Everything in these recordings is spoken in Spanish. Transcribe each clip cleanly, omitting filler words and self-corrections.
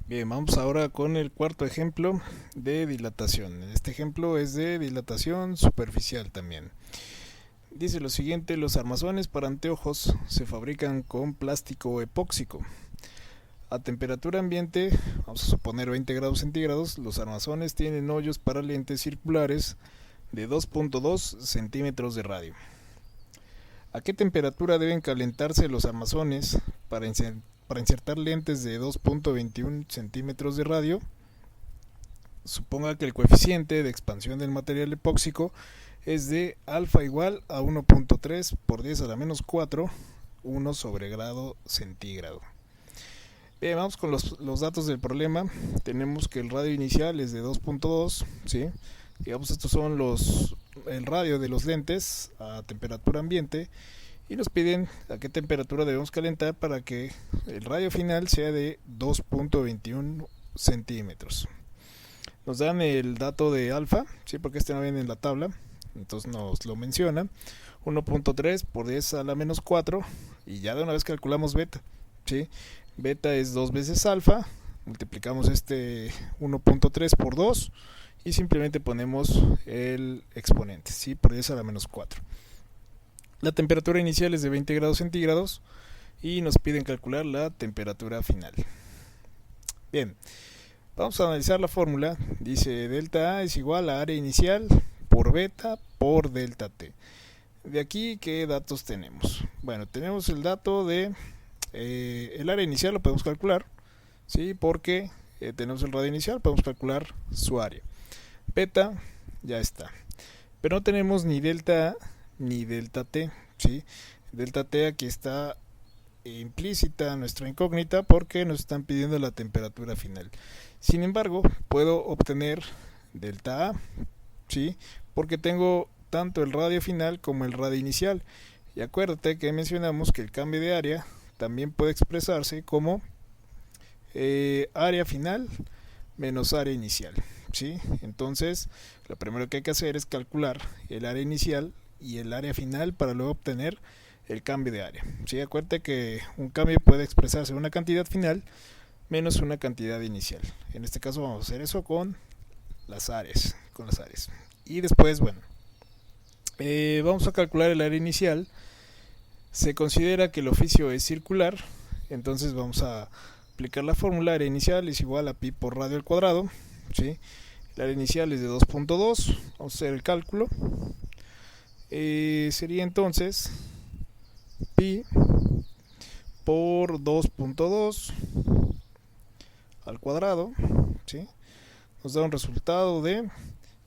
Bien, vamos ahora con el cuarto ejemplo de dilatación. Este ejemplo es de dilatación superficial también. Dice lo siguiente: los armazones para anteojos se fabrican con plástico epóxico. A temperatura ambiente, vamos a suponer 20 grados centígrados, los armazones tienen hoyos para lentes circulares de 2.2 centímetros de radio. ¿A qué temperatura deben calentarse los armazones para insertar lentes de 2.21 centímetros de radio? Suponga que el coeficiente de expansión del material epóxico es de alfa igual a 1.3 por 10 a la menos 4, 1 sobre grado centígrado. Bien, vamos con los datos del problema. Tenemos que el radio inicial es de 2.2, ¿sí? Digamos, estos son el radio de los lentes a temperatura ambiente, y nos piden a qué temperatura debemos calentar para que el radio final sea de 2.21 centímetros. Nos dan el dato de alfa, ¿sí? Porque este no viene en la tabla, entonces nos lo menciona: 1.3 por 10 a la menos 4, y ya de una vez calculamos beta, ¿sí? Beta es 2 veces alfa, multiplicamos este 1.3 por 2 y simplemente ponemos el exponente, ¿sí? Por 10 a la menos 4. La temperatura inicial es de 20 grados centígrados y nos piden calcular la temperatura final. Bien, vamos a analizar la fórmula. Dice delta A es igual a área inicial por beta por delta T. De aquí, ¿qué datos tenemos? Bueno, tenemos el dato de el área inicial, lo podemos calcular, ¿sí? Porque tenemos el radio inicial, podemos calcular su área. Beta ya está, pero no tenemos ni delta A ni delta T, ¿sí? Delta T aquí está implícita nuestra incógnita porque nos están pidiendo la temperatura final. Sin embargo, puedo obtener delta A, ¿sí? Porque tengo tanto el radio final como el radio inicial. Y acuérdate que mencionamos que el cambio de área también puede expresarse como área final menos área inicial, ¿sí? Entonces, lo primero que hay que hacer es calcular el área inicial y el área final para luego obtener el cambio de área, ¿sí? Acuérdate que un cambio puede expresarse en una cantidad final menos una cantidad inicial. En este caso vamos a hacer eso con las áreas. Y después, bueno, vamos a calcular el área inicial. Se considera que el oficio es circular, entonces vamos a aplicar la fórmula: área inicial es igual a pi por radio al cuadrado, ¿sí? El área inicial es de 2.2, vamos a hacer el cálculo. Sería entonces pi por 2.2 al cuadrado, ¿sí? Nos da un resultado de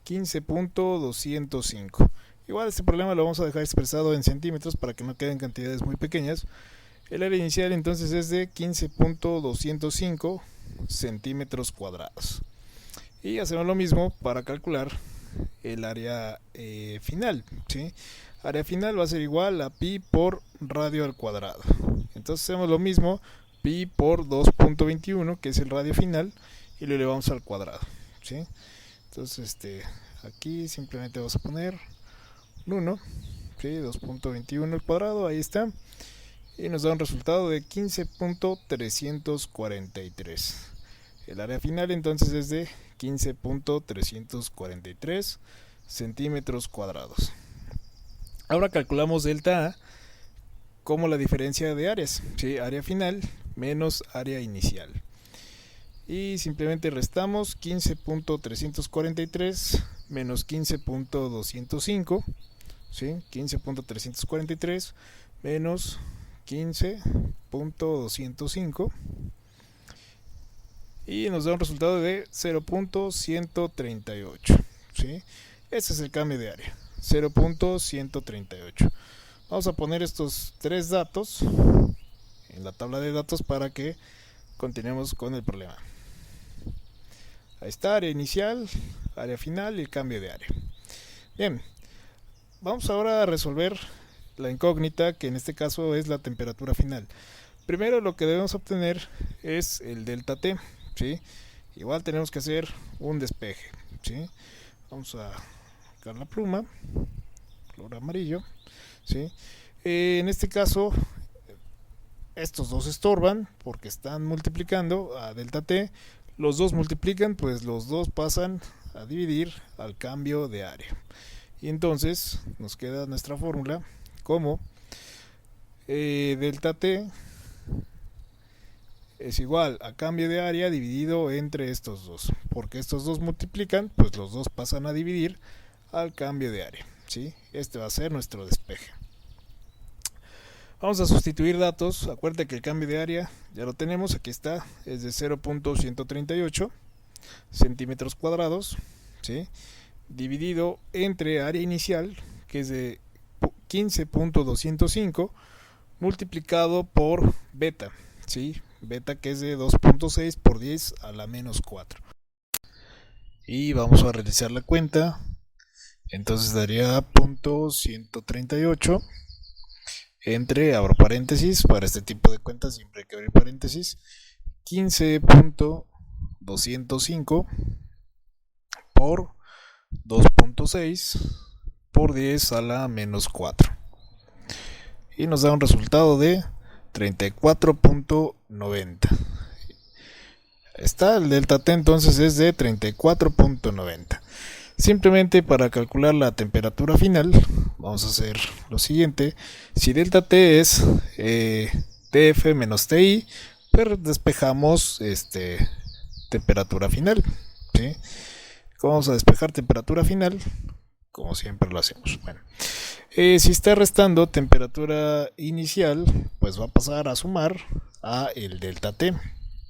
15.205. Igual este problema lo vamos a dejar expresado en centímetros para que no queden cantidades muy pequeñas. El área inicial entonces es de 15.205 centímetros cuadrados. Y hacemos lo mismo para calcular el área final, ¿sí? Área final va a ser igual a pi por radio al cuadrado. Entonces hacemos lo mismo: pi por 2.21, que es el radio final, y lo elevamos al cuadrado, ¿sí? Entonces aquí simplemente vamos a poner 1, ¿sí? 2.21 al cuadrado, ahí está, y nos da un resultado de 15.343. El área final entonces es de 15.343 centímetros cuadrados. Ahora calculamos delta A como la diferencia de áreas, ¿sí? Área final menos área inicial. Y simplemente restamos 15.343 menos 15.205, ¿sí? 15.343 menos 15.205, y nos da un resultado de 0.138, ¿sí? Ese es el cambio de área, 0.138. Vamos a poner estos tres datos en la tabla de datos para que continuemos con el problema. Ahí está, área inicial, área final y el cambio de área. Bien, vamos ahora a resolver la incógnita, que en este caso es la temperatura final. Primero lo que debemos obtener es el delta T, ¿sí? Igual tenemos que hacer un despeje, ¿sí? Vamos a sacar la pluma, color amarillo, ¿sí? En este caso estos dos estorban porque están multiplicando a delta t. Los dos multiplican, pues los dos pasan a dividir al cambio de área. Y entonces nos queda nuestra fórmula como delta t es igual a cambio de área dividido entre estos dos. Porque estos dos multiplican, pues los dos pasan a dividir al cambio de área, ¿sí? Este va a ser nuestro despeje. Vamos a sustituir datos. Acuérdate que el cambio de área ya lo tenemos, aquí está, es de 0.138 centímetros cuadrados, ¿sí? Dividido entre área inicial, que es de 15.205, multiplicado por beta, ¿sí? Beta, que es de 2.6 por 10 a la menos 4. Y vamos a realizar la cuenta. Entonces daría .138 entre, abro paréntesis, para este tipo de cuentas siempre hay que abrir paréntesis, 15.205 por 2.6 por 10 a la menos 4. Y nos da un resultado de 34.90. Está el delta T, entonces es de 34.90. Simplemente para calcular la temperatura final vamos a hacer lo siguiente. Si delta T es TF menos TI, pues despejamos temperatura final, ¿sí? Vamos a despejar temperatura final como siempre lo hacemos. Bueno, si está restando temperatura inicial, pues va a pasar a sumar a el delta T,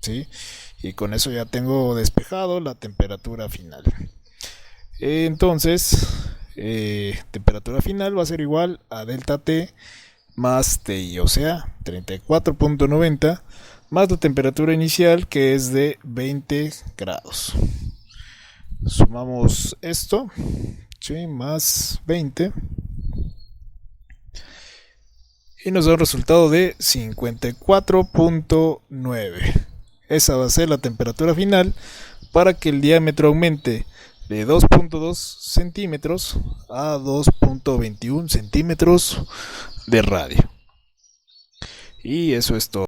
¿sí? Y con eso ya tengo despejado la temperatura final. Entonces, temperatura final va a ser igual a delta T más TI, o sea, 34.90 más la temperatura inicial, que es de 20 grados. Sumamos esto, ¿sí? Más 20, y nos da un resultado de 54.9. Esa va a ser la temperatura final para que el diámetro aumente de 2.2 centímetros a 2.21 centímetros de radio. Y eso es todo.